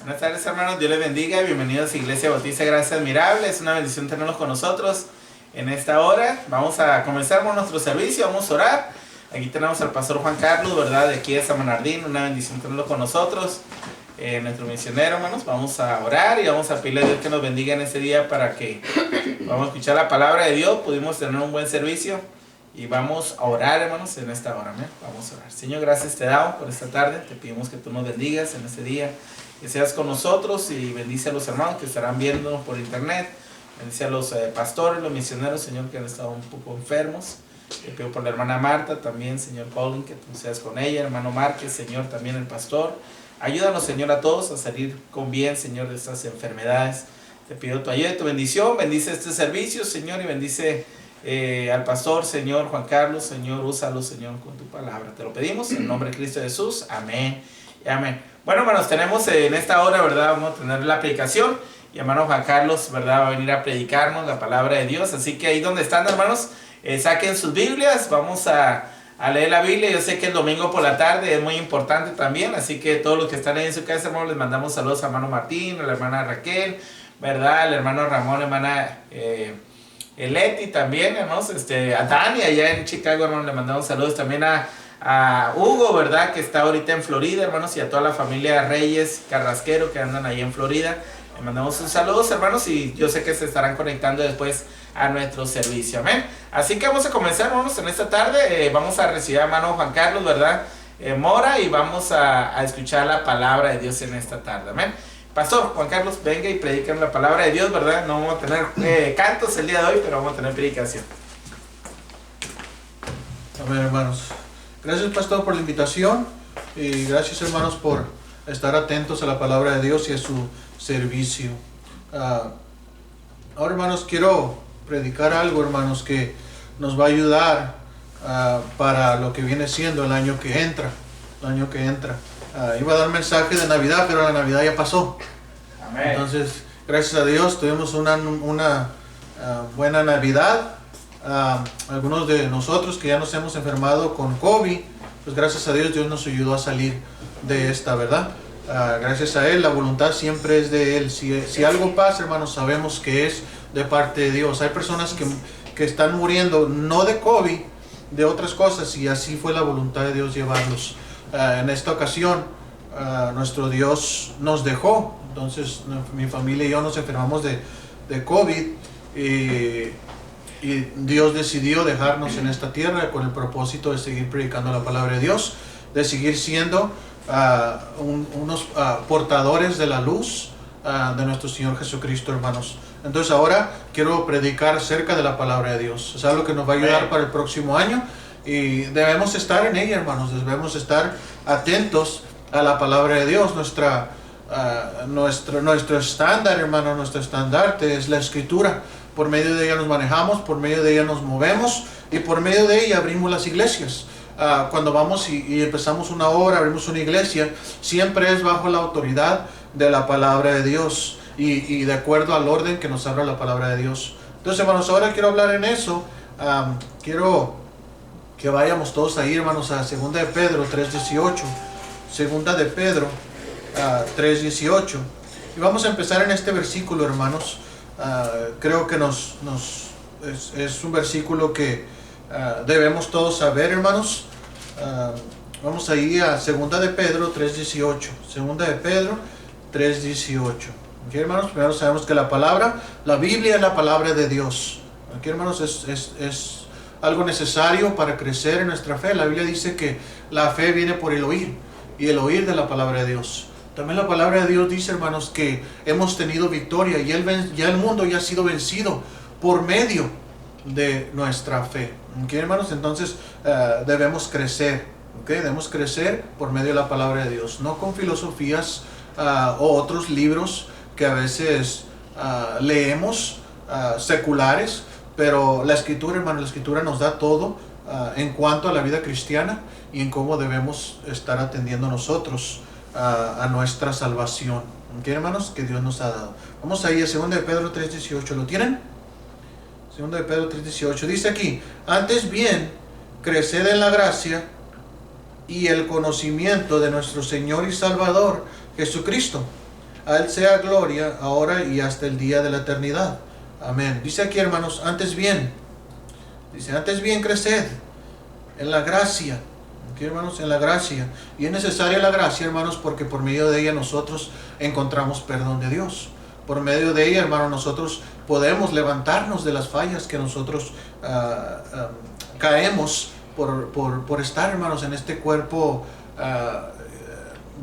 Buenas tardes, hermanos, Dios les bendiga, bienvenidos a Iglesia Bautista Gracia Admirable. Es una bendición tenerlos con nosotros en esta hora. Vamos a comenzar con nuestro servicio, vamos a orar. Aquí tenemos al pastor Juan Carlos, ¿verdad? De aquí de San Bernardino, una bendición tenerlo con nosotros, nuestro misionero, hermanos. Vamos a orar y vamos a pedirle a Dios que nos bendiga en este día para que vamos a escuchar la palabra de Dios, pudimos tener un buen servicio y vamos a orar, hermanos, en esta hora. ¿Me? Vamos a orar. Señor, gracias te damos por esta tarde, te pedimos que tú nos bendigas en este día, que seas con nosotros y bendice a los hermanos que estarán viendo por internet, bendice a los pastores, los misioneros, Señor, que han estado un poco enfermos. Te pido por la hermana Marta también, Señor Pauling, que tú seas con ella, hermano Márquez, Señor, también el pastor. Ayúdanos, Señor, a todos a salir con bien, Señor, de estas enfermedades. Te pido tu ayuda y tu bendición, bendice este servicio, Señor, y bendice al pastor, Señor, Juan Carlos, Señor, úsalo, Señor, con tu palabra. Te lo pedimos en el nombre de Cristo Jesús, amén y amén. Bueno, hermanos, tenemos en esta hora, ¿verdad? Vamos a tener la predicación y hermano Juan Carlos, ¿verdad? Va a venir a predicarnos la palabra de Dios. Así que ahí donde están, hermanos, saquen sus Biblias, vamos a leer la Biblia. Yo sé que el domingo por la tarde es muy importante también, así que todos los que están ahí en su casa, hermanos, les mandamos saludos a hermano Martín, a la hermana Raquel, ¿verdad? Al hermano Ramón, la hermana Leti también, hermanos, a Dani allá en Chicago, hermanos, le mandamos saludos también a Hugo, ¿verdad? Que está ahorita en Florida, hermanos, y a toda la familia Reyes Carrasquero que andan ahí en Florida. Le mandamos sus saludos, hermanos, y yo sé que se estarán conectando después a nuestro servicio, amén. Así que vamos a comenzar, hermanos, en esta tarde. Vamos a recibir a hermano Juan Carlos, ¿verdad? Mora, y vamos a escuchar la palabra de Dios en esta tarde, amén. Pastor Juan Carlos, venga y predican la palabra de Dios, ¿verdad? No vamos a tener cantos el día de hoy, pero vamos a tener predicación. Amén, hermanos. Gracias, pastor, por la invitación y gracias, hermanos, por estar atentos a la palabra de Dios y a su servicio. Ahora, hermanos, quiero predicar algo, hermanos, que nos va a ayudar para lo que viene siendo el año que entra. Iba a dar mensaje de Navidad, pero la Navidad ya pasó. Amén. Entonces, gracias a Dios, tuvimos una buena Navidad. Algunos de nosotros que ya nos hemos enfermado con COVID, pues gracias a Dios, Dios nos ayudó a salir de esta, ¿verdad? Gracias a Él, la voluntad siempre es de Él. Si algo pasa, hermanos, sabemos que es de parte de Dios. Hay personas que están muriendo, no de COVID, de otras cosas, y así fue la voluntad de Dios llevarlos. En esta ocasión, nuestro Dios nos dejó. Entonces, mi familia y yo nos enfermamos de COVID, y Dios decidió dejarnos en esta tierra con el propósito de seguir predicando la palabra de Dios, de seguir siendo unos portadores de la luz de nuestro Señor Jesucristo, hermanos. Entonces ahora quiero predicar acerca de la palabra de Dios. Es algo que nos va a ayudar para el próximo año y debemos estar en ella, hermanos. Debemos estar atentos a la palabra de Dios. Nuestro estándar, hermano, nuestro estandarte es la Escritura. Por medio de ella nos manejamos, por medio de ella nos movemos y por medio de ella abrimos las iglesias. Cuando vamos y empezamos una obra, abrimos una iglesia, siempre es bajo la autoridad de la palabra de Dios y de acuerdo al orden que nos habla la palabra de Dios. Entonces, hermanos, ahora quiero hablar en eso. Quiero que vayamos todos ahí, hermanos, a 2 de Pedro 3:18. 2 de Pedro 3:18. Y vamos a empezar en este versículo, hermanos. Creo que es un versículo que debemos todos saber, hermanos. Vamos ahí a 2 de Pedro 3:18. 2 de Pedro 3:18. Aquí, hermanos, primero sabemos que la Biblia es la palabra de Dios. Aquí, hermanos, es algo necesario para crecer en nuestra fe. La Biblia dice que la fe viene por el oír, y el oír de la palabra de Dios. También la palabra de Dios dice, hermanos, que hemos tenido victoria y ya el mundo ya ha sido vencido por medio de nuestra fe. ¿Okay, hermanos? Entonces debemos crecer. ¿Okay? Debemos crecer por medio de la palabra de Dios, no con filosofías o otros libros que a veces leemos seculares, pero la Escritura, hermano, la Escritura nos da todo en cuanto a la vida cristiana y en cómo debemos estar atendiendo nosotros a nuestra salvación. ¿Ok, hermanos? Que Dios nos ha dado. Vamos ahí a 2 de Pedro 3:18. ¿Lo tienen? 2 de Pedro 3:18. Dice aquí: antes bien, creced en la gracia y el conocimiento de nuestro Señor y Salvador Jesucristo. A Él sea gloria, ahora y hasta el día de la eternidad. Amén. Dice aquí, hermanos, antes bien creced en la gracia. Aquí, hermanos, en la gracia. Y es necesaria la gracia, hermanos, porque por medio de ella nosotros encontramos perdón de Dios. Por medio de ella, hermanos, nosotros podemos levantarnos de las fallas que nosotros caemos por estar, hermanos, en este cuerpo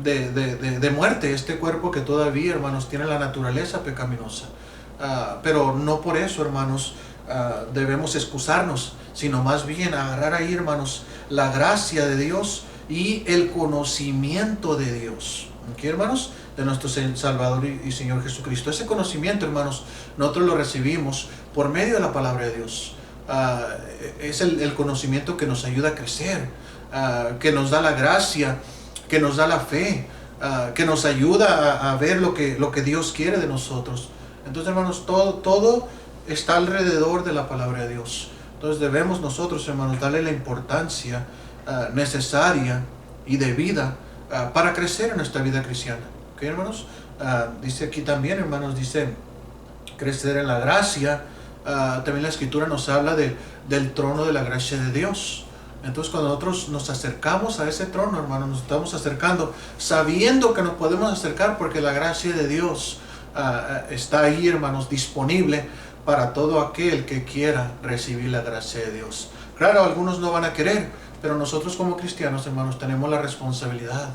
de muerte, este cuerpo que todavía, hermanos, tiene la naturaleza pecaminosa. Pero no por eso, hermanos, debemos excusarnos, sino más bien agarrar ahí, hermanos, la gracia de Dios y el conocimiento de Dios. ¿Aquí, hermanos? De nuestro Salvador y Señor Jesucristo. Ese conocimiento, hermanos, nosotros lo recibimos por medio de la palabra de Dios. Es el conocimiento que nos ayuda a crecer, que nos da la gracia, que nos da la fe, que nos ayuda a ver lo que Dios quiere de nosotros. Entonces, hermanos, todo está alrededor de la palabra de Dios. Entonces debemos nosotros, hermanos, darle la importancia necesaria y debida para crecer en nuestra vida cristiana. ¿Ok, hermanos? Dice aquí también, hermanos, dice crecer en la gracia. También la Escritura nos habla del trono de la gracia de Dios. Entonces, cuando nosotros nos acercamos a ese trono, hermanos, nos estamos acercando sabiendo que nos podemos acercar porque la gracia de Dios está ahí, hermanos, disponible para todo aquel que quiera recibir la gracia de Dios. Claro, algunos no van a querer, pero nosotros como cristianos, hermanos, tenemos la responsabilidad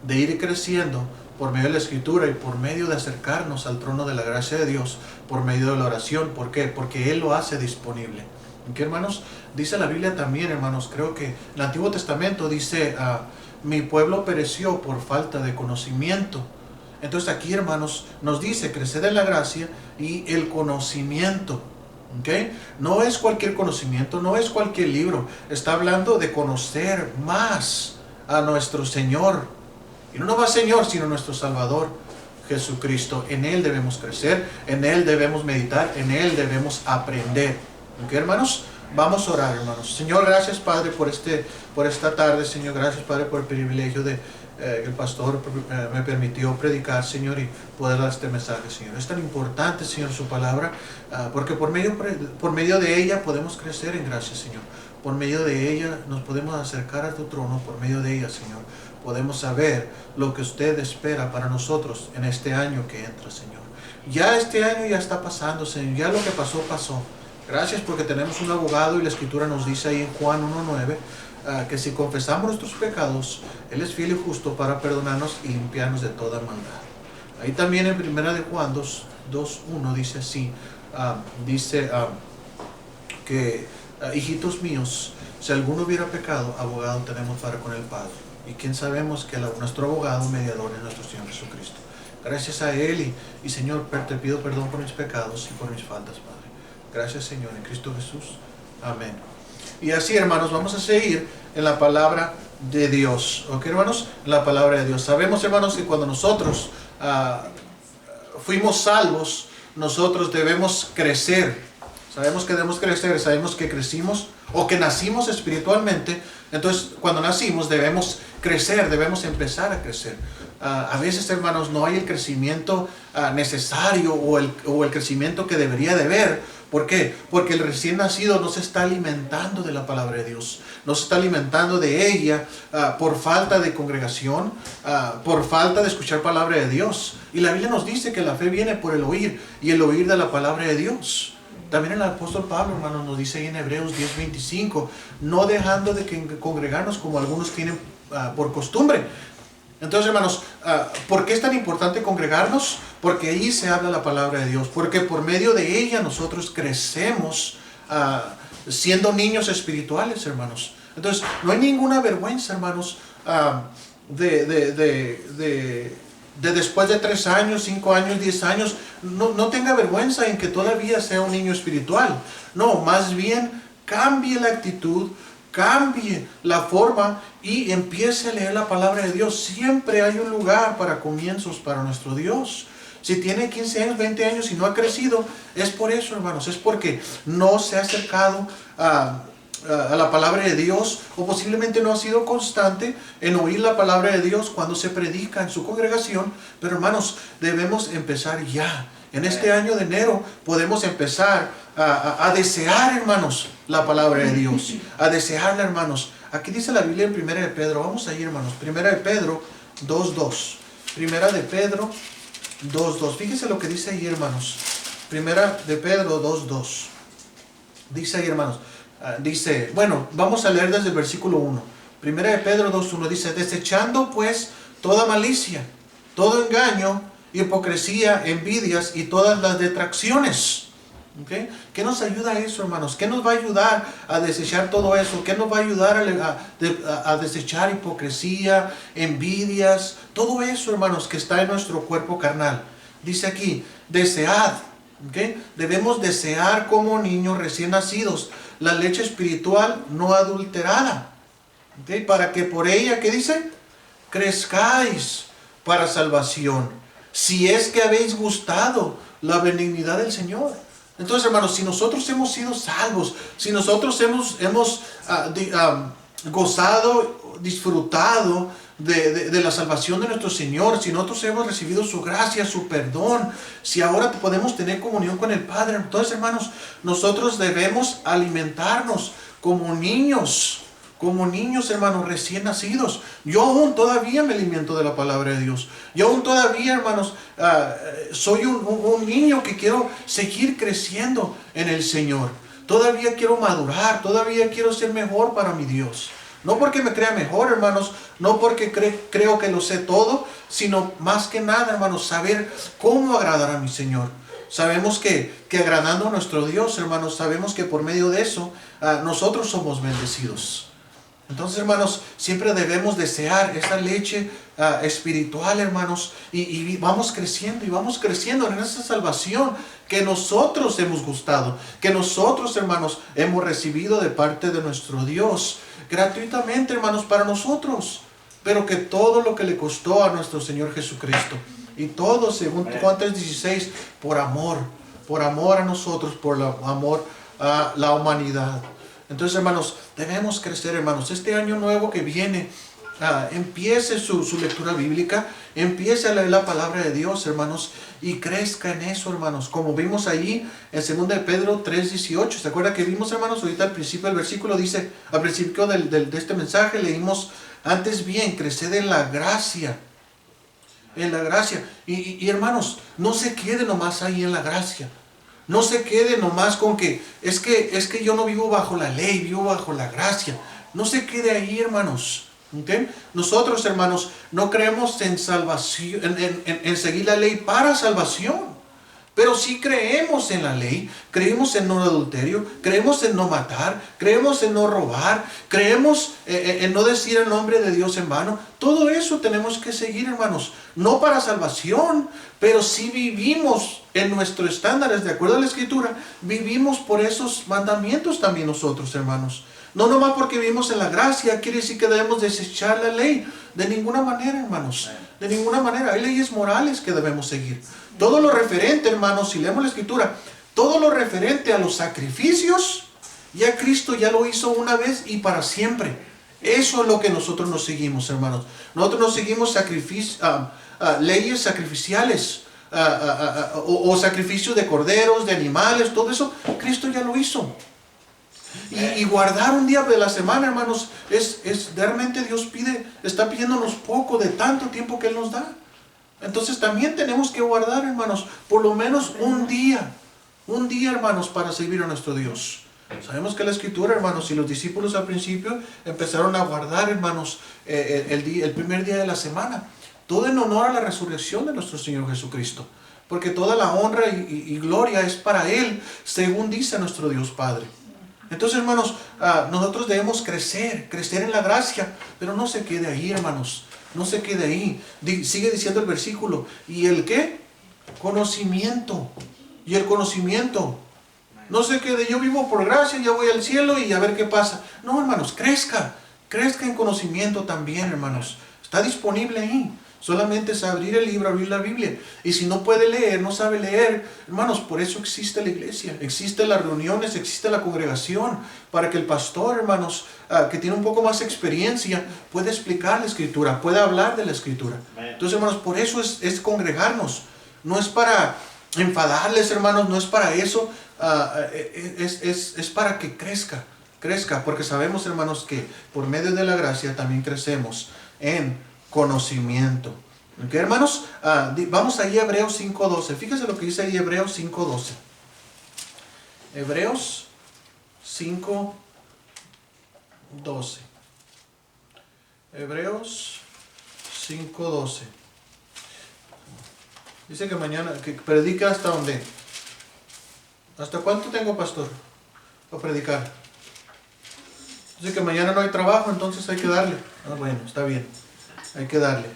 de ir creciendo por medio de la Escritura y por medio de acercarnos al trono de la gracia de Dios, por medio de la oración. ¿Por qué? Porque Él lo hace disponible. ¿Qué, hermanos? Dice la Biblia también, hermanos, creo que en el Antiguo Testamento dice, mi pueblo pereció por falta de conocimiento. Entonces aquí, hermanos, nos dice crecer en la gracia y el conocimiento. ¿Okay? No es cualquier conocimiento, no es cualquier libro. Está hablando de conocer más a nuestro Señor. Y no nomás Señor, sino nuestro Salvador Jesucristo. En Él debemos crecer, en Él debemos meditar, en Él debemos aprender. ¿Ok, hermanos? Vamos a orar, hermanos. Señor, gracias, Padre, por esta tarde. Señor, gracias, Padre, por el privilegio de que el pastor me permitió predicar, Señor, y poder dar este mensaje, Señor. Es tan importante, Señor, su palabra, porque por medio de ella podemos crecer en gracia, Señor. Por medio de ella nos podemos acercar a tu trono. Por medio de ella, Señor, podemos saber lo que usted espera para nosotros en este año que entra, Señor. Ya este año ya está pasando, Señor. Ya lo que pasó, pasó. Gracias porque tenemos un abogado y la Escritura nos dice ahí en Juan 1:9 que si confesamos nuestros pecados, Él es fiel y justo para perdonarnos y limpiarnos de toda maldad. Ahí también en 1 de Juan 2:1 dice así, que hijitos míos, si alguno hubiera pecado, abogado tenemos para con el Padre. Y quién sabemos que nuestro abogado mediador es nuestro Señor Jesucristo. Gracias a Él y Señor, te pido perdón por mis pecados y por mis faltas, Padre. Gracias, Señor, en Cristo Jesús. Amén. Y así, hermanos, vamos a seguir en la palabra de Dios. ¿Ok, hermanos? En la palabra de Dios. Sabemos, hermanos, que cuando nosotros fuimos salvos, nosotros debemos crecer. Sabemos que debemos crecer, sabemos que crecimos o que nacimos espiritualmente. Entonces, cuando nacimos debemos crecer, debemos empezar a crecer. A veces, hermanos, no hay el crecimiento necesario o el crecimiento que debería de haber. ¿Por qué? Porque el recién nacido no se está alimentando de la palabra de Dios, no se está alimentando de ella por falta de congregación, por falta de escuchar palabra de Dios. Y la Biblia nos dice que la fe viene por el oír y el oír de la palabra de Dios. También el apóstol Pablo, hermanos, nos dice ahí en Hebreos 10:25, no dejando de congregarnos como algunos tienen por costumbre. Entonces, hermanos, ¿por qué es tan importante congregarnos? Porque ahí se habla la palabra de Dios, porque por medio de ella nosotros crecemos siendo niños espirituales, hermanos. Entonces, no hay ninguna vergüenza, hermanos, de después de 3 años, 5 años, 10 años, no tenga vergüenza en que todavía sea un niño espiritual. No, más bien cambie la actitud, cambie la forma y empiece a leer la palabra de Dios. Siempre hay un lugar para comienzos para nuestro Dios. Si tiene 15 años, 20 años y no ha crecido, es por eso, hermanos, es porque no se ha acercado a la palabra de Dios, o posiblemente no ha sido constante en oír la palabra de Dios cuando se predica en su congregación. Pero hermanos, debemos empezar ya. En este año de enero podemos empezar a desear, hermanos, la palabra de Dios, a desearla, hermanos. Aquí dice la Biblia en Primera de Pedro, vamos ahí, hermanos, Primera de Pedro 2:2. Primera de Pedro 2:2. Fíjese lo que dice ahí, hermanos. Primera de Pedro 2:2. Dice ahí, hermanos. Dice, bueno, vamos a leer desde el versículo 1. Primera de Pedro 2:1 dice, desechando pues toda malicia, todo engaño, hipocresía, envidias y todas las detracciones. ¿Okay? ¿Qué nos ayuda a eso, hermanos? ¿Qué nos va a ayudar a desechar todo eso? ¿Qué nos va a ayudar a desechar hipocresía, envidias? Todo eso, hermanos, que está en nuestro cuerpo carnal. Dice aquí, desead. ¿Okay? Debemos desear como niños recién nacidos la leche espiritual no adulterada. ¿Okay? Para que por ella, ¿qué dice? Crezcáis para salvación. Si es que habéis gustado la benignidad del Señor. Entonces, hermanos, si nosotros hemos sido salvos, si nosotros hemos gozado, disfrutado de la salvación de nuestro Señor, si nosotros hemos recibido su gracia, su perdón, si ahora podemos tener comunión con el Padre, entonces, hermanos, nosotros debemos alimentarnos como niños, hermanos, recién nacidos. Yo aún todavía me alimento de la palabra de Dios. Yo aún todavía, hermanos, soy un niño que quiero seguir creciendo en el Señor. Todavía quiero madurar, todavía quiero ser mejor para mi Dios. No porque me crea mejor, hermanos, no porque creo que lo sé todo, sino más que nada, hermanos, saber cómo agradar a mi Señor. Sabemos que agradando a nuestro Dios, hermanos, sabemos que por medio de eso nosotros somos bendecidos. Entonces, hermanos, siempre debemos desear esa leche espiritual, hermanos, y vamos creciendo en esa salvación que nosotros hemos gustado, que nosotros, hermanos, hemos recibido de parte de nuestro Dios, gratuitamente, hermanos, para nosotros, pero que todo lo que le costó a nuestro Señor Jesucristo, y todo, según Juan 3:16, por amor a nosotros, por amor a la humanidad. Entonces, hermanos, debemos crecer, hermanos. Este año nuevo que viene, empiece su lectura bíblica, empiece a leer la palabra de Dios, hermanos, y crezca en eso, hermanos. Como vimos ahí en 2 de Pedro 3:18. ¿Se acuerda que vimos, hermanos? Ahorita al principio del versículo dice, al principio de este mensaje leímos, antes bien, creced en la gracia. En la gracia. Y hermanos, no se quede nomás ahí en la gracia. No se quede nomás con que es que yo no vivo bajo la ley, vivo bajo la gracia. No se quede ahí, hermanos. ¿Okay? Nosotros, hermanos, no creemos en salvación, en seguir la ley para salvación. Pero sí creemos en la ley, creemos en no adulterio, creemos en no matar, creemos en no robar, creemos en no decir el nombre de Dios en vano. Todo eso tenemos que seguir, hermanos. No para salvación, pero sí vivimos en nuestros estándares, de acuerdo a la Escritura, vivimos por esos mandamientos también nosotros, hermanos. No nomás porque vivimos en la gracia, quiere decir que debemos desechar la ley. De ninguna manera, hermanos. De ninguna manera. Hay leyes morales que debemos seguir. Todo lo referente, hermanos, si leemos la Escritura, todo lo referente a los sacrificios, ya Cristo ya lo hizo una vez y para siempre. Eso es lo que nosotros nos seguimos, hermanos. Nosotros nos seguimos leyes sacrificiales o sacrificios de corderos, de animales, todo eso, Cristo ya lo hizo. Y guardar un día de la semana, hermanos, es realmente Dios está pidiéndonos poco de tanto tiempo que Él nos da. Entonces también tenemos que guardar, hermanos, por lo menos un día, hermanos, para servir a nuestro Dios. Sabemos que la Escritura, hermanos, y los discípulos al principio empezaron a guardar, hermanos, el primer día de la semana. Todo en honor a la resurrección de nuestro Señor Jesucristo. Porque toda la honra y gloria es para Él, según dice nuestro Dios Padre. Entonces, hermanos, nosotros debemos crecer en la gracia, pero no se quede ahí, hermanos. No se quede ahí. Sigue diciendo el versículo. ¿Y el qué? Conocimiento. Y el conocimiento. No se quede, yo vivo por gracia, ya voy al cielo y a ver qué pasa. No, hermanos, crezca en conocimiento también, hermanos. Está disponible ahí. Solamente es abrir el libro, abrir la Biblia. Y si no puede leer, no sabe leer, hermanos, por eso existe la iglesia, existen las reuniones, existe la congregación, para que el pastor, hermanos, que tiene un poco más experiencia, pueda explicar la Escritura, pueda hablar de la Escritura. Entonces, hermanos, por eso es congregarnos. No es para enfadarles, hermanos, no es para eso, es para que crezca, porque sabemos, hermanos, que por medio de la gracia también crecemos en conocimiento. ¿Ok, hermanos? Vamos ahí a Hebreos 5.12. Fíjense lo que dice ahí Hebreos 5.12. Hebreos 5.12. Hebreos 5.12. Dice que mañana, que predica hasta dónde. ¿Hasta cuánto tengo, pastor, para predicar? Dice que mañana no hay trabajo, entonces hay que darle. Bueno, está bien. Hay que darle.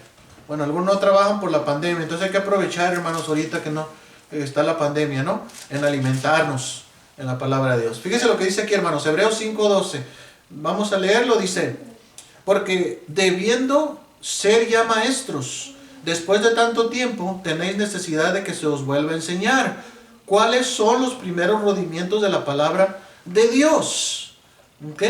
Bueno, algunos no trabajan por la pandemia, entonces hay que aprovechar, hermanos, ahorita que no está la pandemia, ¿no? En alimentarnos en la palabra de Dios. Fíjense lo que dice aquí, hermanos, Hebreos 5.12. Vamos a leerlo, dice: porque debiendo ser ya maestros, después de tanto tiempo, tenéis necesidad de que se os vuelva a enseñar cuáles son los primeros rudimientos de la palabra de Dios. ¿Ok?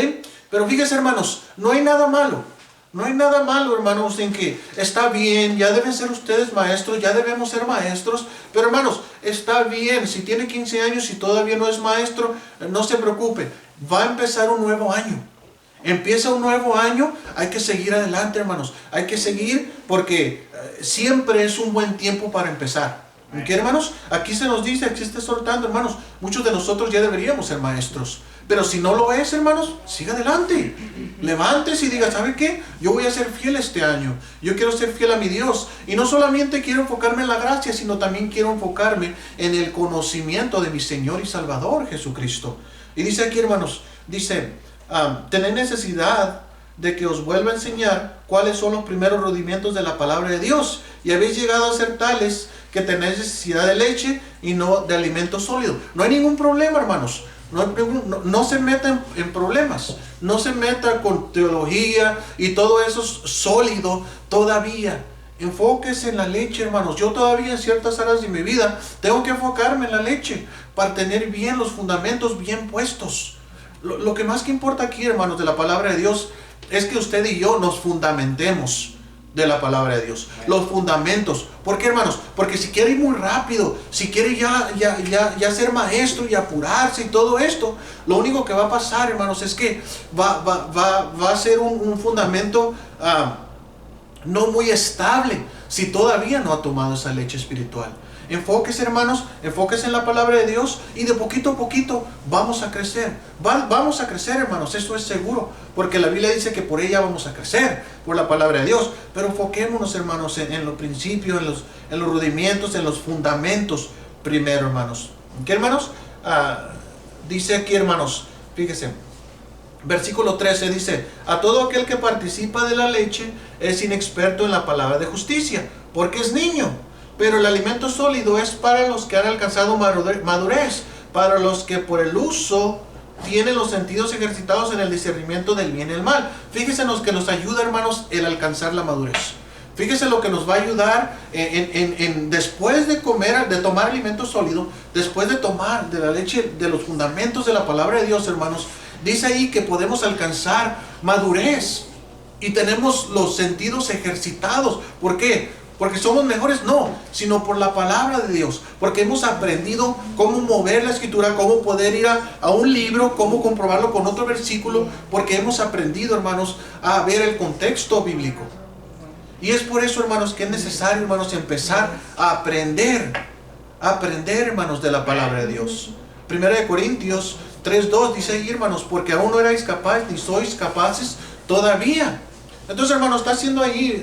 Pero fíjense, hermanos, no hay nada malo. No hay nada malo, hermanos, en que está bien, ya deben ser ustedes maestros, ya debemos ser maestros. Pero, hermanos, está bien, si tiene 15 años y todavía no es maestro, no se preocupe. Va a empezar un nuevo año. Empieza un nuevo año, hay que seguir adelante, hermanos. Hay que seguir porque siempre es un buen tiempo para empezar. ¿Ok, hermanos? Aquí se nos dice, aquí se está soltando, hermanos, muchos de nosotros ya deberíamos ser maestros. Pero si no lo es, hermanos, siga adelante. Levántese y diga, ¿sabe qué? Yo voy a ser fiel este año. Yo quiero ser fiel a mi Dios. Y no solamente quiero enfocarme en la gracia, sino también quiero enfocarme en el conocimiento de mi Señor y Salvador Jesucristo. Y dice aquí, hermanos, dice, tenéis necesidad de que os vuelva a enseñar cuáles son los primeros rudimentos de la palabra de Dios. Y habéis llegado a ser tales que tenéis necesidad de leche y no de alimento sólido. No hay ningún problema, hermanos. No se meta en problemas, no se meta con teología y todo eso sólido todavía. Enfóquese en la leche, hermanos. Yo todavía en ciertas áreas de mi vida tengo que enfocarme en la leche para tener bien los fundamentos bien puestos. Lo que más que importa aquí, hermanos, de la palabra de Dios es que usted y yo nos fundamentemos de la palabra de Dios, los fundamentos. ¿Por qué, hermanos? Porque si quiere ir muy rápido, si quiere ya ser maestro y apurarse y todo esto, lo único que va a pasar, hermanos, es que va a ser un fundamento no muy estable si todavía no ha tomado esa leche espiritual. Enfóquese, hermanos, enfóquese en la palabra de Dios y de poquito a poquito vamos a crecer. Vamos a crecer, hermanos, eso es seguro, porque la Biblia dice que por ella vamos a crecer, por la palabra de Dios. Pero enfoquémonos, hermanos, en los principios, en los rudimentos, en los fundamentos primero, hermanos. ¿Qué, hermanos? Dice aquí, hermanos, fíjese, versículo 13 dice: a todo aquel que participa de la leche es inexperto en la palabra de justicia, porque es niño. Pero el alimento sólido es para los que han alcanzado madurez, para los que por el uso tienen los sentidos ejercitados en el discernimiento del bien y el mal. Fíjense lo que nos ayuda, hermanos, el alcanzar la madurez. Fíjense lo que nos va a ayudar después de comer, de tomar alimento sólido, después de tomar de la leche, de los fundamentos de la palabra de Dios, hermanos. Dice ahí que podemos alcanzar madurez y tenemos los sentidos ejercitados. ¿Por qué? Porque somos mejores, no, sino por la palabra de Dios, porque hemos aprendido cómo mover la escritura, cómo poder ir a un libro, cómo comprobarlo con otro versículo, porque hemos aprendido, hermanos, a ver el contexto bíblico. Y es por eso, hermanos, que es necesario, hermanos, empezar a aprender, hermanos, de la palabra de Dios. 1 Corintios 3:2 dice ahí, hermanos, porque aún no erais capaces ni sois capaces todavía. Entonces, hermanos, está haciendo ahí,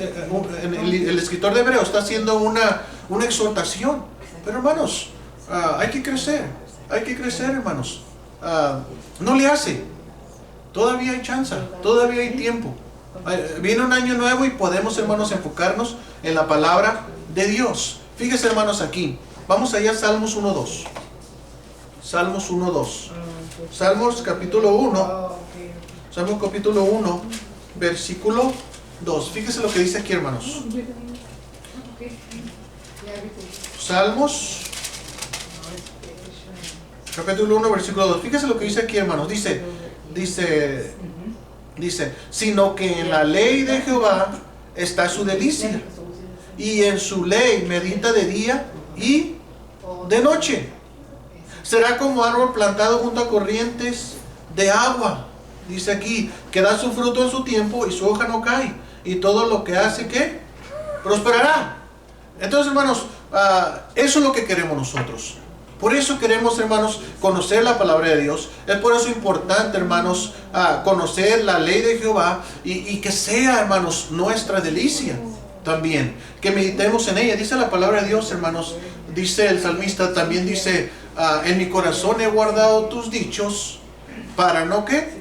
el escritor de Hebreos está haciendo una exhortación. Pero, hermanos, hay que crecer, hermanos. No le hace. Todavía hay chance, todavía hay tiempo. Viene un año nuevo y podemos, hermanos, enfocarnos en la palabra de Dios. Fíjense, hermanos, aquí. Vamos allá a Salmos 1:2. Salmos 1:2. Salmos capítulo 1. Salmos capítulo 1. Versículo 2. Fíjese lo que dice aquí, hermanos. Salmos, capítulo 1, versículo 2. Fíjese lo que dice aquí, hermanos. Dice, sino que en la ley de Jehová está su delicia, y en su ley medita de día y de noche. Será como árbol plantado junto a corrientes de agua. Dice aquí, que da su fruto en su tiempo y su hoja no cae. Y todo lo que hace, ¿qué? Prosperará. Entonces, hermanos, eso es lo que queremos nosotros. Por eso queremos, hermanos, conocer la palabra de Dios. Es por eso importante, hermanos, conocer la ley de Jehová y que sea, hermanos, nuestra delicia también. Que meditemos en ella. Dice la palabra de Dios, hermanos. Dice el salmista, también dice, en mi corazón he guardado tus dichos para no, ¿qué?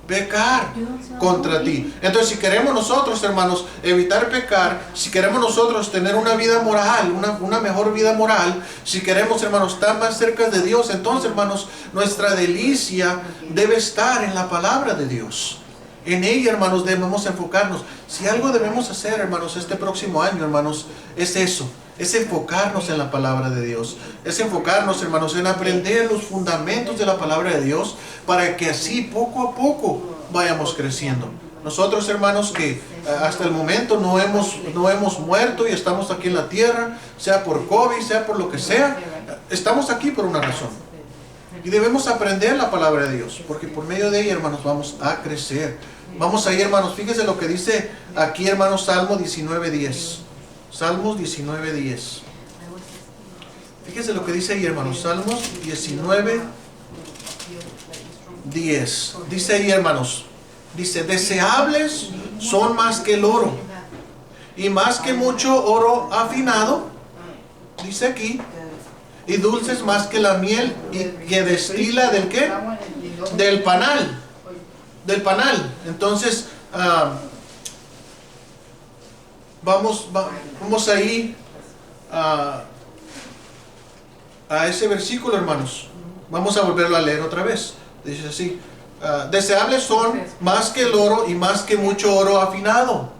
Pecar contra ti. Entonces, si queremos nosotros, hermanos, evitar pecar, si queremos nosotros tener una vida moral, una mejor vida moral, si queremos, hermanos, estar más cerca de Dios, entonces, hermanos, nuestra delicia debe estar en la palabra de Dios. En ella, hermanos, debemos enfocarnos. Si algo debemos hacer, hermanos, este próximo año, hermanos, es eso. Es enfocarnos en la palabra de Dios. Es enfocarnos, hermanos, en aprender los fundamentos de la palabra de Dios, para que así poco a poco vayamos creciendo. Nosotros, hermanos, que hasta el momento no hemos muerto y estamos aquí en la tierra, sea por COVID, sea por lo que sea, estamos aquí por una razón. Y debemos aprender la palabra de Dios, porque por medio de ella, hermanos, vamos a crecer. Vamos a ir, hermanos, fíjense lo que dice aquí, hermanos, Salmo 19:10. Salmos 19:10. Fíjense lo que dice ahí, hermanos. Salmos 19:10. Dice ahí, hermanos. Dice, deseables son más que el oro, y más que mucho oro afinado. Dice aquí. Y dulces más que la miel, y que destila del ¿qué? Del panal. Del panal. Entonces, vamos ahí a ese versículo, hermanos. Vamos a volverlo a leer otra vez. Dice así, deseables son más que el oro y más que mucho oro afinado.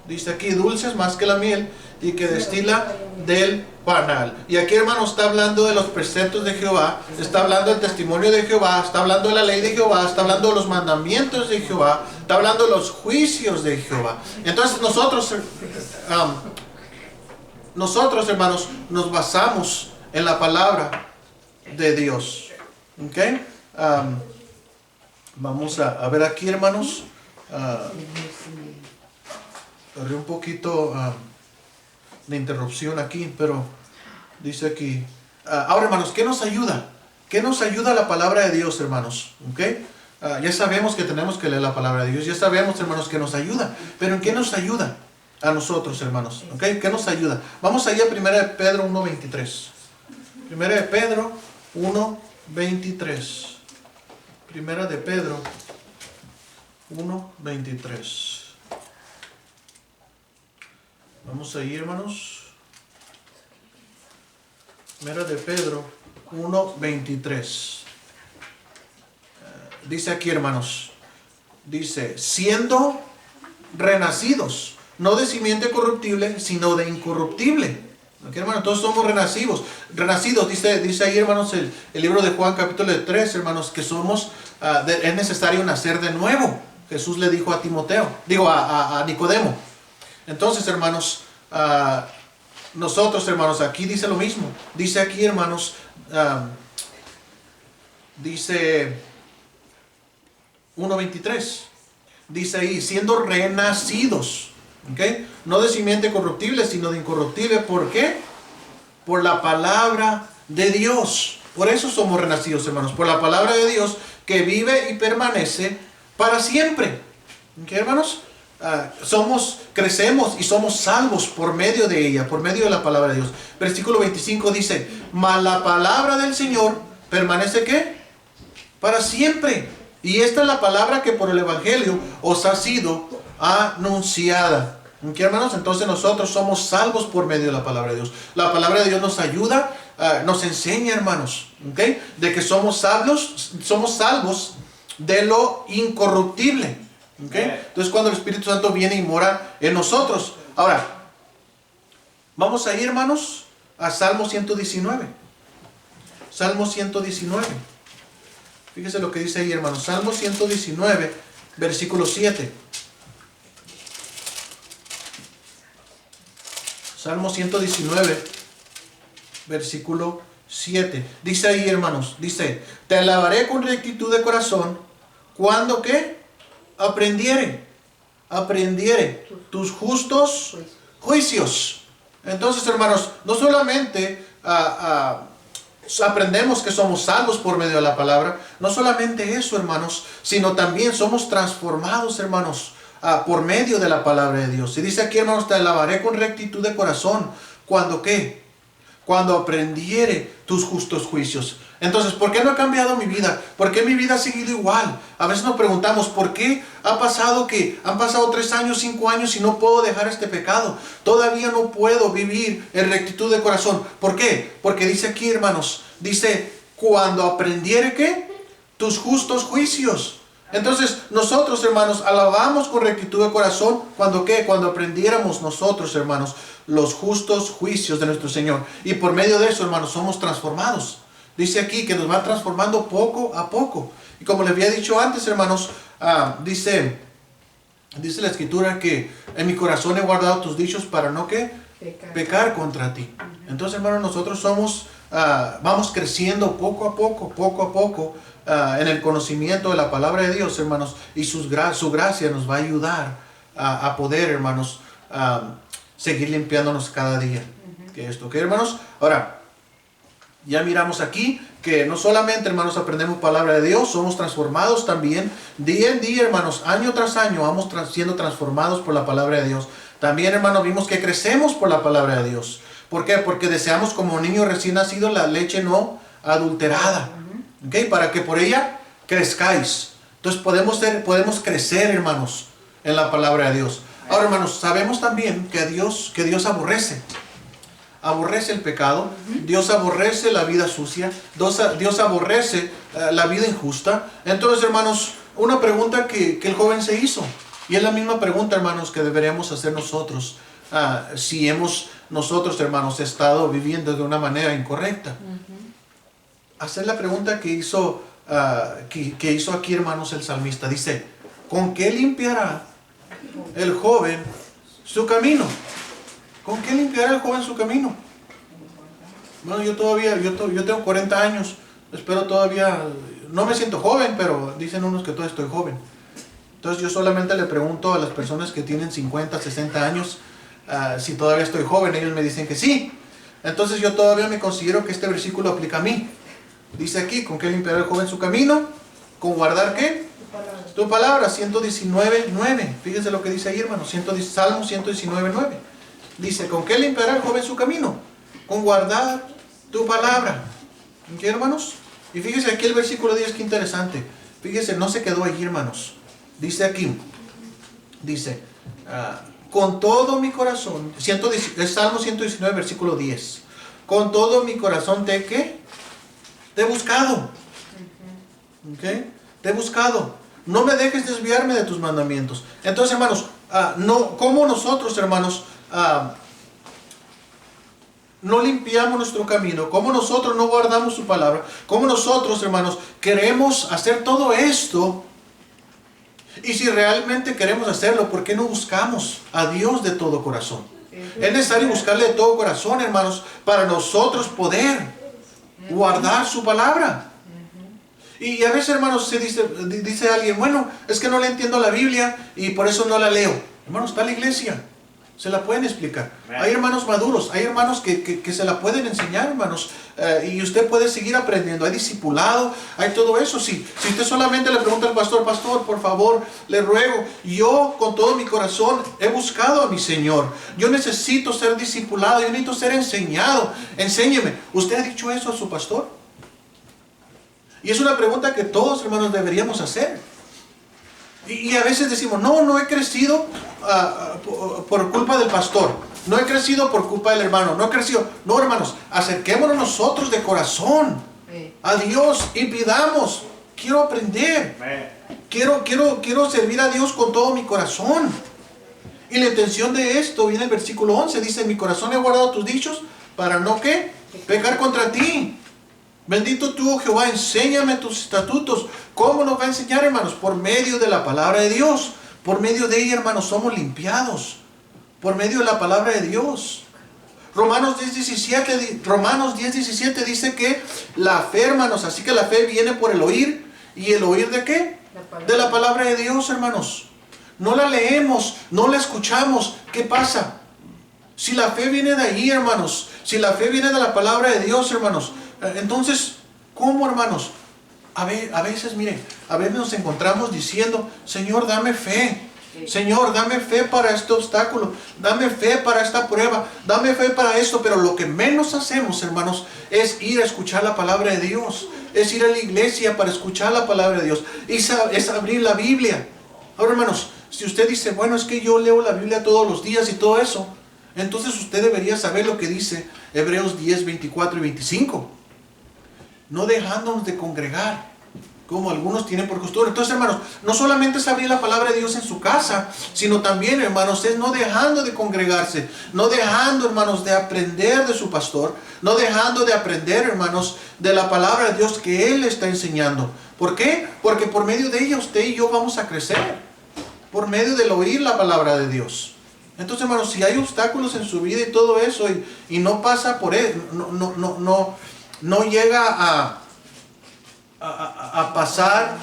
Dice aquí, dulces más que la miel y que destila del panal. Y aquí, hermanos, está hablando de los preceptos de Jehová, está hablando del testimonio de Jehová, está hablando de la ley de Jehová, está hablando de los mandamientos de Jehová, está hablando de los juicios de Jehová. Entonces nosotros, hermanos, nos basamos en la palabra de Dios. ¿Ok? Vamos a ver aquí, hermanos. Haré un poquito de interrupción aquí, pero dice aquí. Ahora, hermanos, ¿qué nos ayuda? ¿Qué nos ayuda la palabra de Dios, hermanos? ¿Ok? Ya sabemos que tenemos que leer la palabra de Dios. Ya sabemos, hermanos, que nos ayuda. Pero ¿en qué nos ayuda a nosotros, hermanos? ¿Ok? ¿Qué nos ayuda? Vamos allá a 1 de Pedro 1:23. 1 de Pedro 1:23. 1 de Pedro 1:23. Vamos ahí, hermanos. 1 de Pedro 1:23. Dice aquí, hermanos. Dice, siendo renacidos, no de simiente corruptible, sino de incorruptible. ¿Ok, hermanos? Todos somos renacidos. Dice ahí, hermanos, el libro de Juan, capítulo 3, hermanos, que somos, es necesario nacer de nuevo. Jesús le dijo a a Nicodemo. Entonces, hermanos, nosotros, hermanos, aquí dice lo mismo. Dice aquí, hermanos, dice 1:23. Dice ahí, siendo renacidos, ¿ok? No de simiente corruptible, sino de incorruptible. ¿Por qué? Por la palabra de Dios. Por eso somos renacidos, hermanos. Por la palabra de Dios que vive y permanece para siempre. ¿Ok, hermanos? Crecemos y somos salvos por medio de ella, por medio de la palabra de Dios. Versículo 25 dice, mas la palabra del Señor permanece ¿qué? Para siempre. Y esta es la palabra que por el Evangelio os ha sido anunciada. ¿Ok, hermanos? Entonces nosotros somos salvos por medio de la palabra de Dios. La palabra de Dios nos ayuda, nos enseña, hermanos, ¿ok? De que somos salvos de lo incorruptible. ¿Okay? Entonces cuando el Espíritu Santo viene y mora en nosotros. Ahora, Vamos a ir, hermanos, a Salmo 119. Salmo 119. Fíjese lo que dice ahí, hermanos. Salmo 119, versículo 7. Salmo 119, versículo 7. Dice ahí, hermanos, dice, te alabaré con rectitud de corazón, cuando ¿qué? Aprendiere tus justos juicios. Entonces, hermanos, no solamente aprendemos que somos salvos por medio de la palabra, no solamente eso, hermanos, sino también somos transformados, hermanos, por medio de la palabra de Dios. Y dice aquí, hermanos, te alabaré con rectitud de corazón, cuando ¿qué? Cuando aprendiere tus justos juicios. Entonces, ¿por qué no ha cambiado mi vida? ¿Por qué mi vida ha seguido igual? A veces nos preguntamos, ¿por qué ha pasado que han pasado 3 años, 5 años y no puedo dejar este pecado? Todavía no puedo vivir en rectitud de corazón. ¿Por qué? Porque dice aquí, hermanos, dice, cuando aprendiere ¿qué? Tus justos juicios. Entonces, nosotros, hermanos, alabamos con rectitud de corazón, ¿cuando qué? Cuando aprendiéramos nosotros, hermanos, los justos juicios de nuestro Señor. Y por medio de eso, hermanos, somos transformados. Dice aquí que nos va transformando poco a poco. Y como les había dicho antes, hermanos, dice la Escritura que en mi corazón he guardado tus dichos para no ¿qué? Pecar contra ti. Entonces, hermanos, nosotros vamos creciendo poco a poco, en el conocimiento de la palabra de Dios, hermanos, y su gracia nos va a ayudar a poder, hermanos, seguir limpiándonos cada día. ¿Qué, hermanos? Ahora, ya miramos aquí que no solamente, hermanos, aprendemos palabra de Dios, somos transformados también día en día, hermanos, año tras año, vamos siendo transformados por la palabra de Dios. También, hermanos, vimos que crecemos por la palabra de Dios. ¿Por qué? Porque deseamos como niño recién nacido la leche no adulterada. ¿Okay? Para que por ella crezcáis. Entonces podemos crecer, hermanos, en la palabra de Dios. Ahora, hermanos, sabemos también que Dios aborrece el pecado, Dios aborrece la vida sucia, Dios aborrece la vida injusta. Entonces, hermanos, una pregunta que el joven se hizo, y es la misma pregunta, hermanos, que deberíamos hacer nosotros, si hemos nosotros, hermanos, estado viviendo de una manera incorrecta. Hacer la pregunta que hizo aquí, hermanos, el salmista. Dice, ¿con qué limpiará el joven su camino? ¿Con qué limpiará el joven su camino? Bueno, yo tengo 40 años, espero todavía, no me siento joven, pero dicen unos que todavía estoy joven. Entonces yo solamente le pregunto a las personas que tienen 50, 60 años, si todavía estoy joven. Ellos me dicen que sí. Entonces yo todavía me considero que este versículo aplica a mí. Dice aquí, ¿con qué limpiará el joven su camino? ¿Con guardar qué? Tu palabra, 119:9. Fíjense lo que dice ahí, hermano. Salmo 119:9. Dice, ¿con qué limpiará el joven su camino? Con guardar tu palabra. ¿Qué, hermanos? Y fíjense aquí el versículo 10, qué interesante. Fíjense, no se quedó allí, hermanos. Dice aquí, con todo mi corazón, Salmo 119, versículo 10. Con todo mi corazón te he buscado. ¿Okay? Te he buscado. No me dejes desviarme de tus mandamientos. Entonces, hermanos, ¿cómo nosotros, hermanos, no limpiamos nuestro camino? ¿Cómo nosotros no guardamos su palabra? ¿Cómo nosotros, hermanos, queremos hacer todo esto? Y si realmente queremos hacerlo, ¿por qué no buscamos a Dios de todo corazón? Es necesario buscarle de todo corazón, hermanos, para nosotros poder guardar su palabra. Y a veces, hermanos, dice alguien, bueno, es que no le entiendo la Biblia y por eso no la leo. Hermanos, está la iglesia, se la pueden explicar. Hay hermanos maduros, hay hermanos que se la pueden enseñar, hermanos, y usted puede seguir aprendiendo. Hay discipulado, hay todo eso. Si usted solamente le pregunta al pastor, por favor, le ruego, yo con todo mi corazón he buscado a mi Señor, yo necesito ser discipulado, yo necesito ser enseñado, enséñeme. ¿Usted ha dicho eso a su pastor? Y es una pregunta que todos, hermanos, deberíamos hacer. Y a veces decimos, no he crecido por culpa del pastor, no he crecido por culpa del hermano, no he crecido. No, hermanos, acerquémonos nosotros de corazón a Dios y pidamos, quiero aprender, quiero servir a Dios con todo mi corazón. Y la intención de esto viene en el versículo 11. Dice, en mi corazón he guardado tus dichos para no, ¿qué? Pecar contra ti. Bendito tú, Jehová, enséñame tus estatutos. ¿Cómo nos va a enseñar, hermanos? Por medio de la palabra de Dios. Por medio de ella, hermanos, somos limpiados. Por medio de la palabra de Dios. Romanos 10:17 dice que la fe, hermanos, así que la fe viene por el oír. ¿Y el oír de qué? De la palabra de Dios, hermanos. No la leemos, no la escuchamos. ¿Qué pasa? Si la fe viene de allí, hermanos, si la fe viene de la palabra de Dios, hermanos, entonces, ¿cómo, hermanos? A veces, mire, a veces nos encontramos diciendo, Señor, dame fe. Señor, dame fe para este obstáculo, dame fe para esta prueba, dame fe para esto. Pero lo que menos hacemos, hermanos, es ir a escuchar la palabra de Dios, es ir a la iglesia para escuchar la palabra de Dios, es abrir la Biblia. Ahora, hermanos, si usted dice, bueno, es que yo leo la Biblia todos los días y todo eso, entonces usted debería saber lo que dice Hebreos 10, 24 y 25. No dejándonos de congregar, como algunos tienen por costumbre. Entonces, hermanos, no solamente es abrir la palabra de Dios en su casa, sino también, hermanos, es no dejando de congregarse, no dejando, hermanos, de aprender de su pastor, no dejando de aprender, hermanos, de la palabra de Dios que Él está enseñando. ¿Por qué? Porque por medio de ella usted y yo vamos a crecer, por medio del oír la palabra de Dios. Entonces, hermanos, si hay obstáculos en su vida y todo eso, y no pasa por él, no llega a pasar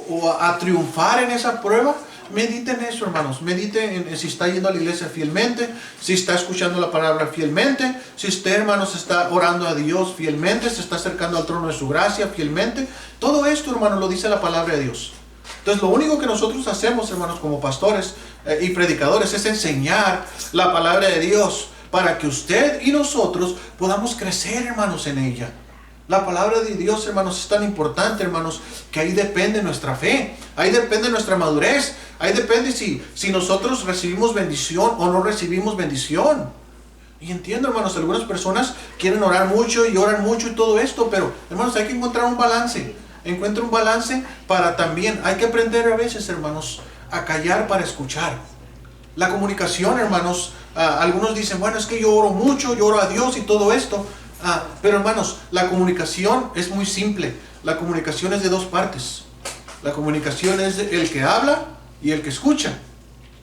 o a triunfar en esa prueba, medite en eso, hermanos. Medite en si está yendo a la iglesia fielmente, si está escuchando la palabra fielmente, si usted, hermanos, está orando a Dios fielmente, se está acercando al trono de su gracia fielmente. Todo esto, hermanos, lo dice la palabra de Dios. Entonces, lo único que nosotros hacemos, hermanos, como pastores y predicadores, es enseñar la palabra de Dios para que usted y nosotros podamos crecer, hermanos, en ella. La palabra de Dios, hermanos, es tan importante, hermanos, que ahí depende nuestra fe, ahí depende nuestra madurez, ahí depende si nosotros recibimos bendición o no recibimos bendición. Y entiendo, hermanos, algunas personas quieren orar mucho y oran mucho y todo esto, pero, hermanos, hay que encontrar un balance. Encuentra un balance para también, hay que aprender a veces, hermanos, a callar para escuchar. La comunicación, hermanos, algunos dicen, bueno, es que yo oro mucho, yo oro a Dios y todo esto. Pero, hermanos, la comunicación es muy simple. La comunicación es de dos partes. La comunicación es el que habla y el que escucha,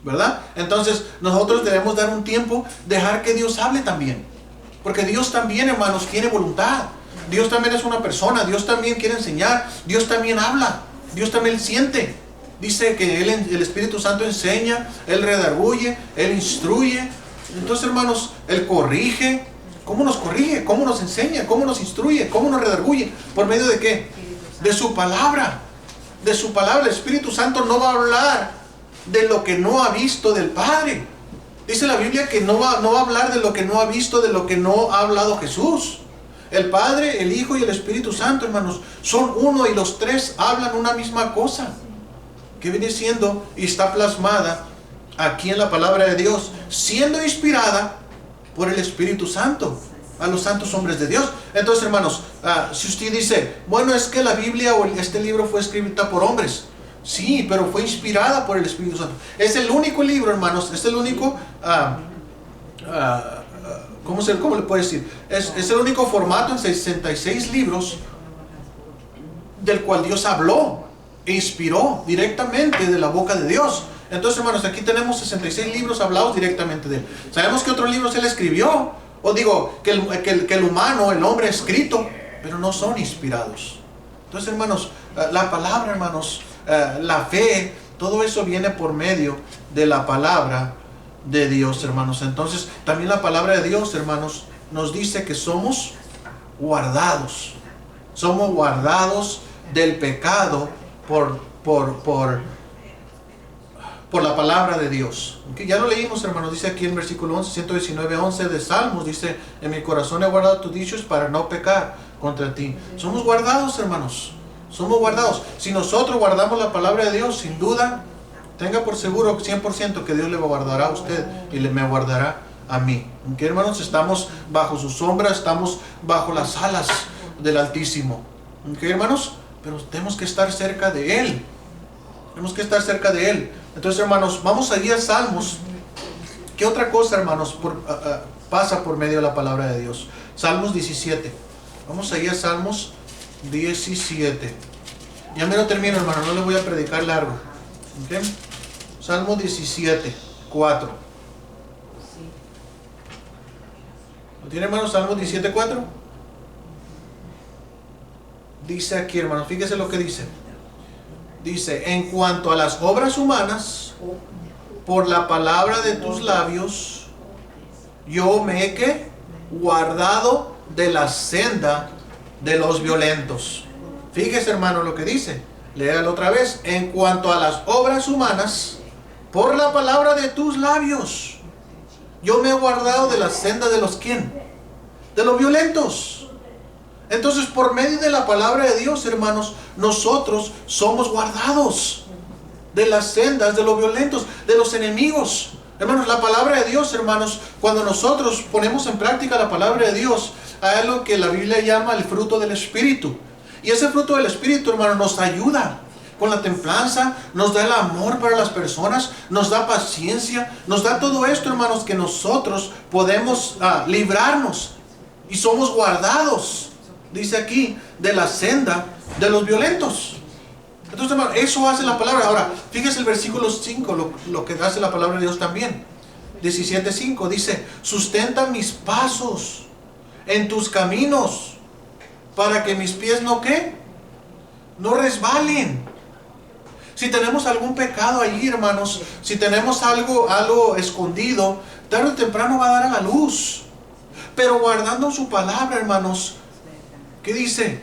¿verdad? Entonces, nosotros debemos dar un tiempo, dejar que Dios hable también. Porque Dios también, hermanos, tiene voluntad. Dios también es una persona, Dios también quiere enseñar, Dios también habla, Dios también siente. Dice que el Espíritu Santo enseña, Él redarguye, Él instruye. Entonces, hermanos, Él corrige. ¿Cómo nos corrige? ¿Cómo nos enseña? ¿Cómo nos instruye? ¿Cómo nos redarguye? ¿Por medio de qué? De su palabra. De su palabra. El Espíritu Santo no va a hablar de lo que no ha visto del Padre. Dice la Biblia que no va a hablar de lo que no ha visto, de lo que no ha hablado Jesús. El Padre, el Hijo y el Espíritu Santo, hermanos, son uno y los tres hablan una misma cosa. Que viene siendo y está plasmada aquí en la palabra de Dios, siendo inspirada por el Espíritu Santo a los santos hombres de Dios. Entonces, hermanos, si usted dice, bueno, es que la Biblia o este libro fue escrita por hombres. Sí, pero fue inspirada por el Espíritu Santo. Es el único libro, hermanos, es el único... ¿Cómo le puedo decir? Es el único formato en 66 libros del cual Dios habló e inspiró directamente de la boca de Dios. Entonces, hermanos, aquí tenemos 66 libros hablados directamente de Él. Sabemos que otros libros Él escribió, o digo, que el humano, el hombre ha escrito, pero no son inspirados. Entonces, hermanos, la palabra, hermanos, la fe, todo eso viene por medio de la palabra de Dios, hermanos. Entonces, también la palabra de Dios, hermanos, nos dice que somos guardados. Somos guardados del pecado por la palabra de Dios. Okay, ya lo leímos, hermanos. Dice aquí en versículo 119:11 de Salmos, dice, en mi corazón he guardado tus dichos para no pecar contra ti. Somos guardados, hermanos. Somos guardados. Si nosotros guardamos la palabra de Dios, sin duda, tenga por seguro 100% que Dios le guardará a usted y me guardará a mí. ¿Okay, hermanos? Estamos bajo su sombra, estamos bajo las alas del Altísimo. ¿Okay, hermanos? Pero tenemos que estar cerca de Él. Tenemos que estar cerca de Él. Entonces, hermanos, vamos a ir a Salmos ¿Qué otra cosa, hermanos, pasa por medio de la palabra de Dios? Salmos 17. Vamos ahí a Salmos 17. Ya me lo termino, hermano, no le voy a predicar largo. ¿Okay? Salmo 17, 4. ¿Lo tiene, hermano? Salmo 17, 4. Dice aquí, hermano, fíjese lo que dice. Dice, en cuanto a las obras humanas, por la palabra de tus labios, yo me he guardado de la senda de los violentos. Fíjese, hermano, lo que dice. Léalo otra vez. En cuanto a las obras humanas, por la palabra de tus labios, yo me he guardado de la senda de los ¿quién? De los violentos. Entonces, por medio de la palabra de Dios, hermanos, nosotros somos guardados de las sendas de los violentos, de los enemigos. Hermanos, la palabra de Dios, hermanos, cuando nosotros ponemos en práctica la palabra de Dios, hay algo que la Biblia llama el fruto del Espíritu. Y ese fruto del Espíritu, hermano, nos ayuda con la templanza, nos da el amor para las personas, nos da paciencia, nos da todo esto, hermanos, que nosotros podemos librarnos y somos guardados, dice aquí, de la senda de los violentos. Entonces, hermano, eso hace la palabra. Ahora, fíjese el versículo 5, lo que hace la palabra de Dios también. 17:5 dice, sustenta mis pasos en tus caminos, para que mis pies no ¿qué? No resbalen. Si tenemos algún pecado ahí, hermanos, si tenemos algo escondido, tarde o temprano va a dar a la luz. Pero guardando su palabra, hermanos, ¿qué dice?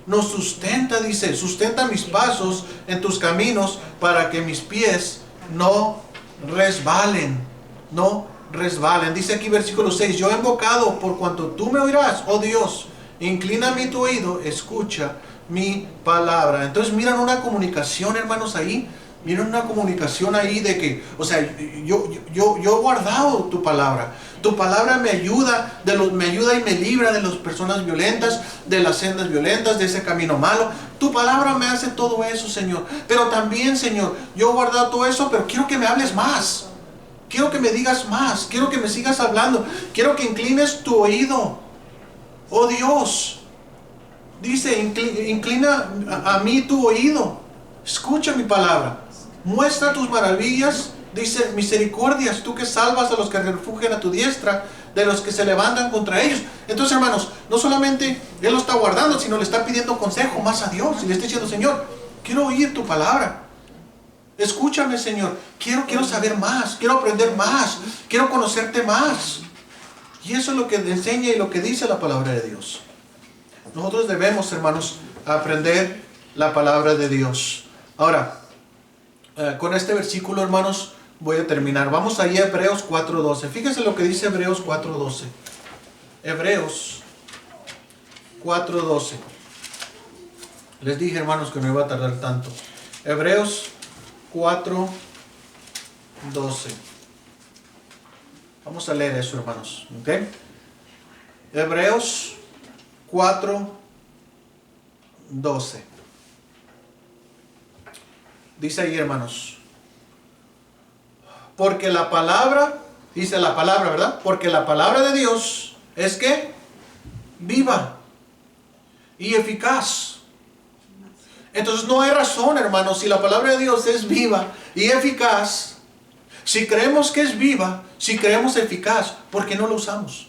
Nos sustenta, dice, sustenta mis pasos en tus caminos, para que mis pies no resbalen. No resbalen. Dice aquí versículo 6, yo he invocado por cuanto tú me oirás, oh Dios. Inclina tu oído, escucha mi palabra. Entonces miran una comunicación, hermanos, ahí. Miren una comunicación ahí de que, o sea, yo he guardado tu palabra. Tu palabra me ayuda, me ayuda y me libra de las personas violentas, de las sendas violentas, de ese camino malo. Tu palabra me hace todo eso, Señor. Pero también, Señor, yo he guardado todo eso, pero quiero que me hables más. Quiero que me digas más. Quiero que me sigas hablando. Quiero que inclines tu oído. Oh Dios, dice, inclina a mí tu oído, escucha mi palabra, muestra tus maravillas, dice, misericordias, tú que salvas a los que refugian a tu diestra, de los que se levantan contra ellos. Entonces, hermanos, no solamente Él lo está guardando, sino le está pidiendo consejo más a Dios, y le está diciendo, Señor, quiero oír tu palabra, escúchame, Señor, quiero saber más, quiero aprender más, quiero conocerte más. Y eso es lo que enseña y lo que dice la palabra de Dios. Nosotros debemos, hermanos, aprender la palabra de Dios. Ahora, con este versículo, hermanos, voy a terminar. Vamos ahí a Hebreos 4:12. Fíjense lo que dice Hebreos 4:12. Hebreos 4:12. Les dije, hermanos, que no iba a tardar tanto. Hebreos 4:12. Vamos a leer eso, hermanos. ¿Okay? Hebreos 4:12. Dice ahí, hermanos. Porque la palabra, dice la palabra, ¿verdad? Porque la palabra de Dios es que viva y eficaz. Entonces no hay razón, hermanos, si la palabra de Dios es viva y eficaz. Si creemos que es viva, si creemos eficaz, ¿por qué no lo usamos?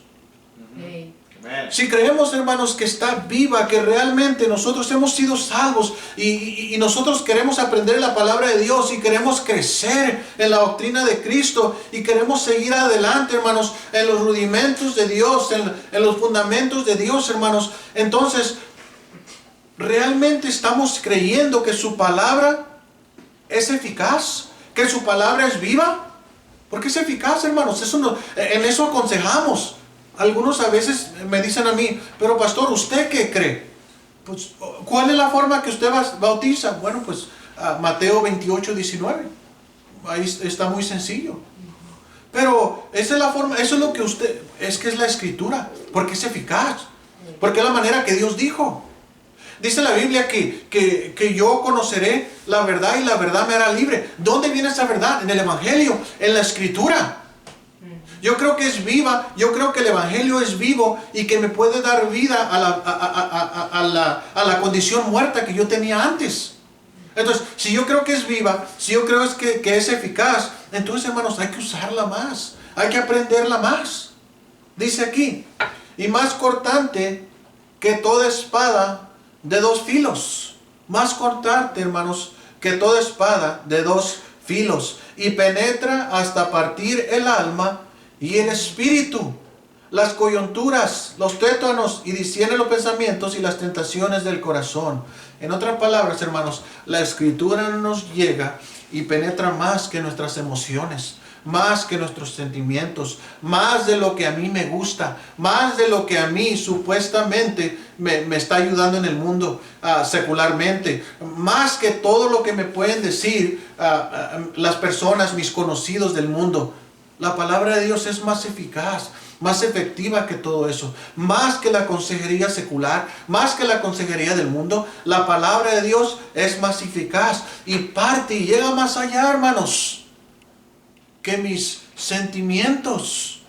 Si creemos, hermanos, que está viva, que realmente nosotros hemos sido salvos y nosotros queremos aprender la palabra de Dios y queremos crecer en la doctrina de Cristo y queremos seguir adelante, hermanos, en los rudimentos de Dios, en los fundamentos de Dios, hermanos, entonces realmente estamos creyendo que su palabra es eficaz, que su palabra es viva. Porque es eficaz, hermanos. En eso aconsejamos. Algunos a veces me dicen a mí, pero pastor, ¿usted qué cree? Pues, ¿cuál es la forma que usted bautiza? Bueno, pues Mateo 28:19. Ahí está muy sencillo. Pero esa es la forma, eso es lo que es que es la escritura. Porque es eficaz. Porque es la manera que Dios dijo. Dice la Biblia que yo conoceré la verdad y la verdad me hará libre. ¿Dónde viene esa verdad? En el Evangelio, en la Escritura. Yo creo que es viva, yo creo que el Evangelio es vivo y que me puede dar vida a la condición muerta que yo tenía antes. Entonces, si yo creo que es viva, si yo creo que es eficaz, entonces, hermanos, hay que usarla más, hay que aprenderla más. Dice aquí, y más cortante que toda espada de dos filos. Más cortante, hermanos, que toda espada de dos filos. Y penetra hasta partir el alma y el espíritu, las coyunturas, los tétanos, y discierne los pensamientos y las tentaciones del corazón. En otras palabras, hermanos, la escritura nos llega y penetra más que nuestras emociones, más que nuestros sentimientos, más de lo que a mí me gusta, más de lo que a mí supuestamente me está ayudando en el mundo secularmente, más que todo lo que me pueden decir las personas, mis conocidos del mundo. La palabra de Dios es más eficaz, más efectiva que todo eso, más que la consejería secular, más que la consejería del mundo. La palabra de Dios es más eficaz y parte y llega más allá, hermanos, que mis sentimientos,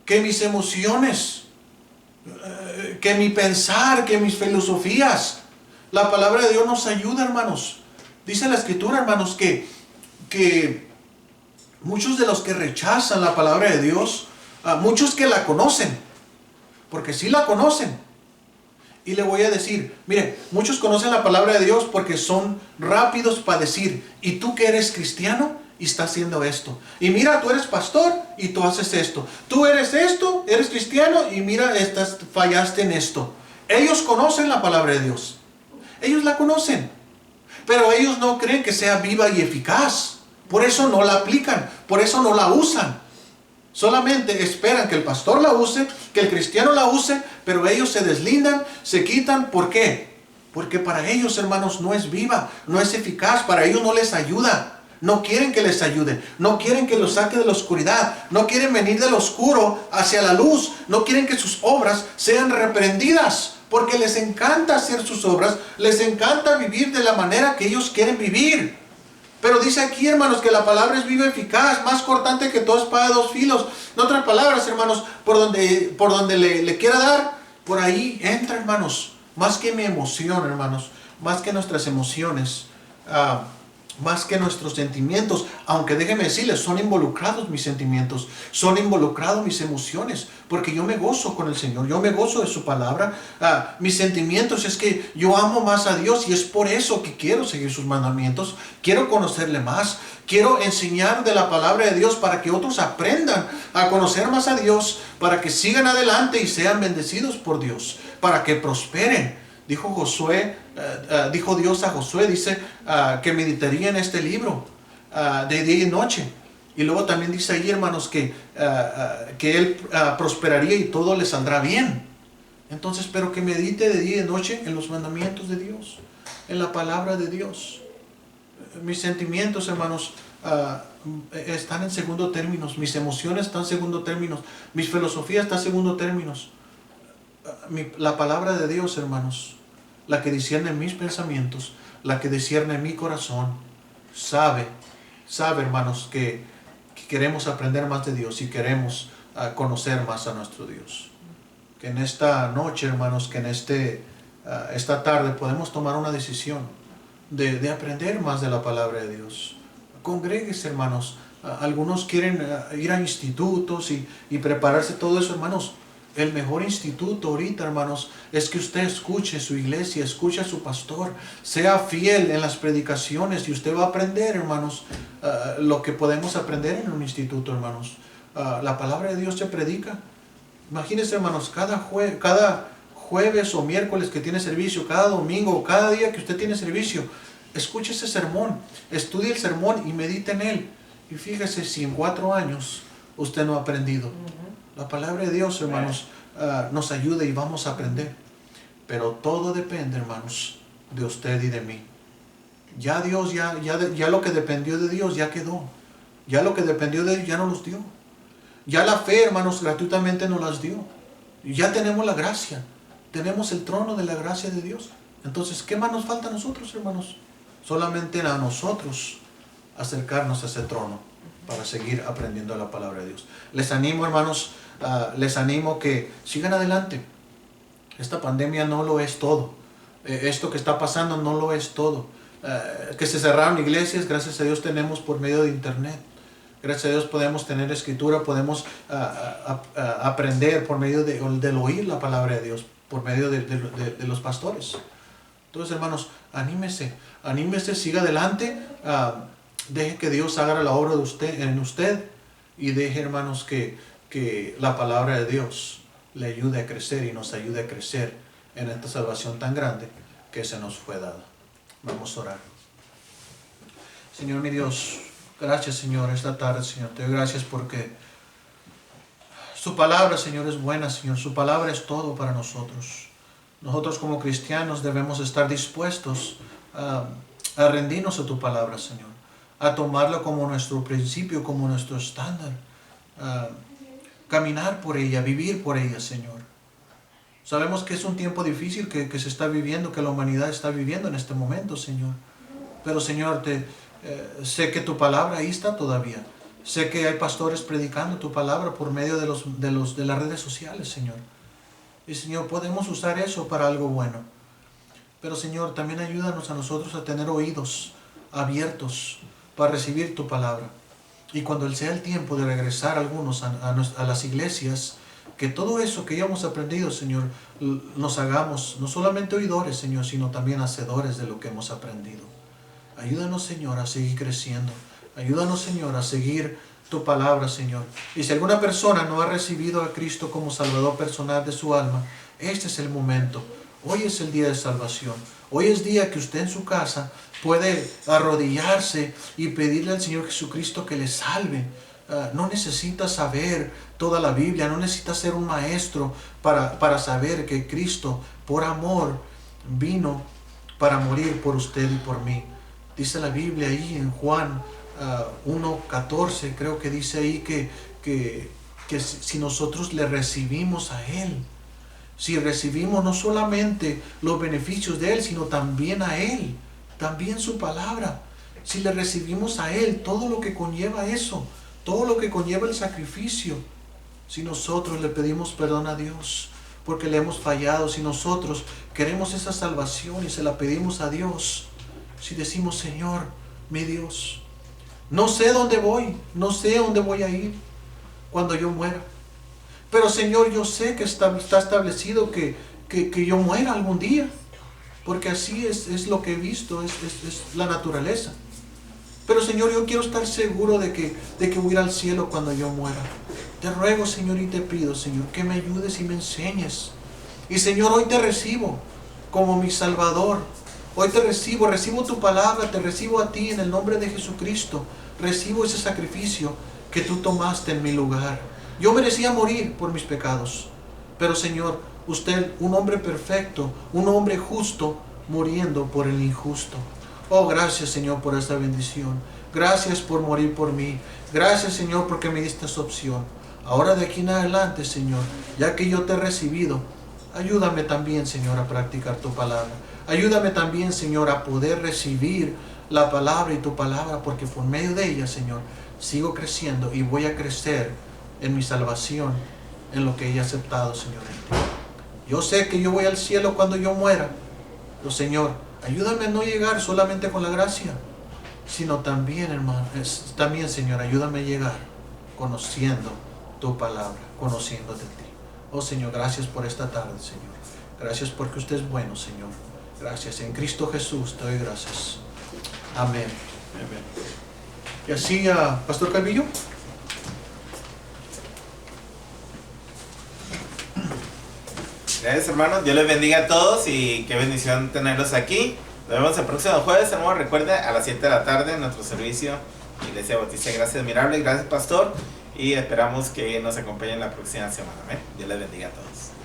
que mis emociones, que mi pensar, que mis filosofías. La palabra de Dios nos ayuda, hermanos. Dice la Escritura, hermanos, que muchos de los que rechazan la palabra de Dios, muchos que la conocen, porque sí la conocen. Y le voy a decir, mire, muchos conocen la palabra de Dios porque son rápidos para decir, ¿y tú que eres cristiano? Y está haciendo esto. Y mira, tú eres pastor y tú haces esto. Tú eres esto, eres cristiano y mira, fallaste en esto. Ellos conocen la palabra de Dios. Ellos la conocen. Pero ellos no creen que sea viva y eficaz. Por eso no la aplican. Por eso no la usan. Solamente esperan que el pastor la use, que el cristiano la use, pero ellos se deslindan, se quitan. ¿Por qué? Porque para ellos, hermanos, no es viva, no es eficaz. Para ellos no les ayuda. No quieren que les ayude, no quieren que los saque de la oscuridad, no quieren venir del oscuro hacia la luz, no quieren que sus obras sean reprendidas, porque les encanta hacer sus obras, les encanta vivir de la manera que ellos quieren vivir. Pero dice aquí, hermanos, que la palabra es viva y eficaz, más cortante que toda espada de dos filos. En otras palabras, hermanos, por donde le quiera dar, por ahí entra, hermanos. Más que mi emoción, hermanos, más que nuestras emociones, más que nuestros sentimientos, aunque déjenme decirles, son involucrados mis sentimientos, son involucrados mis emociones, porque yo me gozo con el Señor, yo me gozo de su palabra. Mis sentimientos es que yo amo más a Dios y es por eso que quiero seguir sus mandamientos, quiero conocerle más, quiero enseñar de la palabra de Dios para que otros aprendan a conocer más a Dios, para que sigan adelante y sean bendecidos por Dios, para que prosperen. Dijo Dios a Josué, dice que meditaría en este libro de día y noche. Y luego también dice ahí, hermanos, que él prosperaría y todo le saldrá bien. Entonces, pero que medite de día y de noche en los mandamientos de Dios, en la palabra de Dios. Mis sentimientos, hermanos, están en segundo términos. Mis emociones están en segundo términos. Mis filosofías están en segundo términos. La palabra de Dios, hermanos, la que discierne mis pensamientos, la que discierne mi corazón, sabe, hermanos, que queremos aprender más de Dios y queremos conocer más a nuestro Dios. Que en esta noche, hermanos, que en esta tarde podemos tomar una decisión de aprender más de la palabra de Dios. Congréguese, hermanos. Algunos quieren ir a institutos y prepararse todo eso, hermanos. El mejor instituto ahorita, hermanos, es que usted escuche su iglesia, escuche a su pastor, sea fiel en las predicaciones y usted va a aprender, hermanos, lo que podemos aprender en un instituto, hermanos. La palabra de Dios se predica. Imagínense, hermanos, cada jueves o miércoles que tiene servicio, cada domingo, cada día que usted tiene servicio, escuche ese sermón, estudie el sermón y medite en él. Y fíjese si en 4 años usted no ha aprendido. La palabra de Dios, hermanos, nos ayuda y vamos a aprender. Pero todo depende, hermanos, de usted y de mí. Ya Dios, ya lo que dependió de Dios ya quedó. Ya lo que dependió de Dios ya nos los dio. Ya la fe, hermanos, gratuitamente nos las dio. Ya tenemos la gracia. Tenemos el trono de la gracia de Dios. Entonces, ¿qué más nos falta a nosotros, hermanos? Solamente a nosotros acercarnos a ese trono para seguir aprendiendo la palabra de Dios. Les animo, hermanos, les animo que sigan adelante. Esta pandemia no lo es todo. Esto que está pasando no lo es todo. Que se cerraron iglesias, gracias a Dios tenemos por medio de internet. Gracias a Dios podemos tener escritura, podemos aprender por medio del oír la palabra de Dios, por medio de los pastores. Entonces, hermanos, anímese, siga adelante, deje que Dios haga la obra en usted y deje, hermanos, que la palabra de Dios le ayude a crecer y nos ayude a crecer en esta salvación tan grande que se nos fue dada. Vamos a orar. Señor mi Dios, gracias, Señor, esta tarde, Señor. Te doy gracias porque su palabra, Señor, es buena, Señor. Su palabra es todo para nosotros. Nosotros como cristianos debemos estar dispuestos a rendirnos a tu palabra, Señor. A tomarla como nuestro principio, como nuestro estándar. Caminar por ella, vivir por ella, Señor. Sabemos que es un tiempo difícil que se está viviendo, que la humanidad está viviendo en este momento, Señor. Pero, Señor, sé que tu palabra ahí está todavía. Sé que hay pastores predicando tu palabra por medio de las redes sociales, Señor. Y, Señor, podemos usar eso para algo bueno. Pero, Señor, también ayúdanos a nosotros a tener oídos abiertos para recibir tu palabra. Y cuando sea el tiempo de regresar algunos a las iglesias, que todo eso que ya hemos aprendido, Señor, nos hagamos no solamente oidores, Señor, sino también hacedores de lo que hemos aprendido. Ayúdanos, Señor, a seguir creciendo. Ayúdanos, Señor, a seguir tu palabra, Señor. Y si alguna persona no ha recibido a Cristo como Salvador personal de su alma, este es el momento. Hoy es el día de salvación. Hoy es día que usted en su casa puede arrodillarse y pedirle al Señor Jesucristo que le salve. No necesita saber toda la Biblia, no necesita ser un maestro para saber que Cristo, por amor, vino para morir por usted y por mí. Dice la Biblia ahí en Juan 1:14, creo que dice ahí que si nosotros le recibimos a Él, si recibimos no solamente los beneficios de Él, sino también a Él, también su palabra, si le recibimos a Él, todo lo que conlleva eso, todo lo que conlleva el sacrificio, si nosotros le pedimos perdón a Dios porque le hemos fallado, si nosotros queremos esa salvación y se la pedimos a Dios, si decimos, Señor, mi Dios, no sé dónde voy, no sé dónde voy a ir cuando yo muera, pero Señor, yo sé que está establecido que yo muera algún día, porque así es lo que he visto, es la naturaleza. Pero, Señor, yo quiero estar seguro de que voy a ir al cielo cuando yo muera. Te ruego, Señor, y te pido, Señor, que me ayudes y me enseñes. Y, Señor, hoy te recibo como mi Salvador. Hoy te recibo tu palabra, te recibo a ti en el nombre de Jesucristo. Recibo ese sacrificio que tú tomaste en mi lugar. Yo merecía morir por mis pecados. Pero, Señor, usted, un hombre perfecto, un hombre justo, muriendo por el injusto. Oh, gracias, Señor, por esta bendición. Gracias por morir por mí. Gracias, Señor, porque me diste esa opción. Ahora de aquí en adelante, Señor, ya que yo te he recibido, ayúdame también, Señor, a practicar tu palabra. Ayúdame también, Señor, a poder recibir la palabra y tu palabra, porque por medio de ella, Señor, sigo creciendo y voy a crecer en mi salvación, en lo que he aceptado, Señor. Yo sé que yo voy al cielo cuando yo muera, pero, Señor, ayúdame a no llegar solamente con la gracia, sino también, hermano, también, Señor, ayúdame a llegar conociendo tu palabra, conociéndote a ti. Oh, Señor, gracias por esta tarde, Señor. Gracias porque usted es bueno, Señor. Gracias. En Cristo Jesús te doy gracias. Amén. Amén. Y así, Pastor Calvillo. Gracias, hermanos. Dios les bendiga a todos y qué bendición tenerlos aquí. Nos vemos el próximo jueves, hermano. Recuerde, a las 7 de la tarde, en nuestro servicio Iglesia Bautista Gracia Admirable. Gracias, pastor. Y esperamos que nos acompañen la próxima semana. ¿Eh? Dios les bendiga a todos.